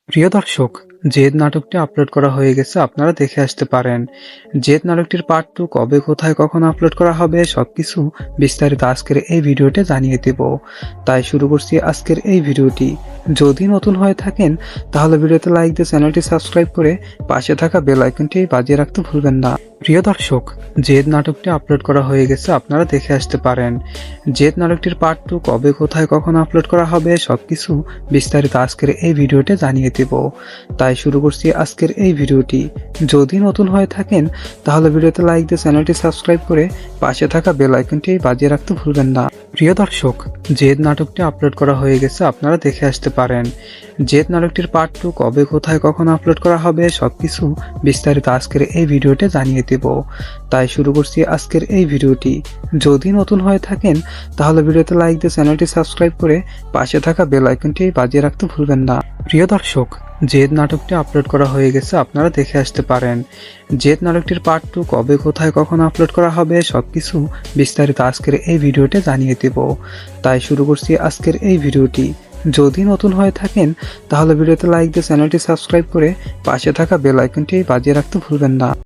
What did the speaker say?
প্রিয় দর্শক, জেদ নাটকটি আপলোড করা হয়ে গেছে, আপনারা দেখে আসতে পারেন। জেদ নাটকটির পার্ট 2 কবে, কোথায়, কখন আপলোড করা হবে সবকিছু বিস্তারিত আজকের এই ভিডিওতে জানিয়ে দেব। তাই শুরু করছি আজকের এই ভিডিওটি। যদি নতুন হয়ে থাকেন তাহলে ভিডিওতে লাইক দিয়ে চ্যানেলটি সাবস্ক্রাইব করে পাশে থাকা বেল আইকনটি বাজিয়ে রাখতে ভুলবেন না। প্রিয় দর্শক, জেদ নাটকটি আপলোড করা হয়ে গেছে, আপনারা দেখে আসতে পারেন। জেদ নাটকটির পার্ট 2 কবে, কোথায়, কখন আপলোড করা হবে সবকিছু বিস্তারিত আজকের এই ভিডিওতে জানিয়ে দেব। তাই শুরু করছি আজকের এই ভিডিওটি। যদি নতুন হয়ে থাকেন তাহলে ভিডিওতে লাইক দিয়ে চ্যানেলটি সাবস্ক্রাইব করে পাশে থাকা বেল আইকনটি বাজিয়ে রাখতে ভুলবেন না। প্রিয় দর্শক, জেদ নাটকটি আপলোড করা হয়ে গেছে, আপনারা দেখে আসতে পারেন। জেদ নাটকটির পার্ট 2 কবে, কোথায়, কখন আপলোড করা হবে সবকিছু বিস্তারিত আজকের এই ভিডিওতে জানিয়ে দেব। তাই শুরু করছি আজকের এই ভিডিওটি। যদি নতুন হয়ে থাকেন তাহলে ভিডিওতে লাইক দিয়ে চ্যানেলটি সাবস্ক্রাইব করে পাশে থাকা বেল আইকনটি বাজিয়ে রাখতে ভুলবেন না। প্রিয় দর্শক, জেদ নাটকটি আপলোড করা হয়ে গেছে, আপনারা দেখে আসতে পারেন। জেদ নাটকটির পার্ট 2 কবে, কোথায়, কখন আপলোড করা হবে সবকিছু বিস্তারিত আজকের এই ভিডিওতে জানিয়ে দেব। তাই শুরু করছি আজকের এই ভিডিওটি। যদি নতুন হয়ে থাকেন তাহলে ভিডিওতে লাইক দিয়ে চ্যানেলটি সাবস্ক্রাইব করে পাশে থাকা বেল আইকনটি বাজিয়ে রাখতে ভুলবেন না।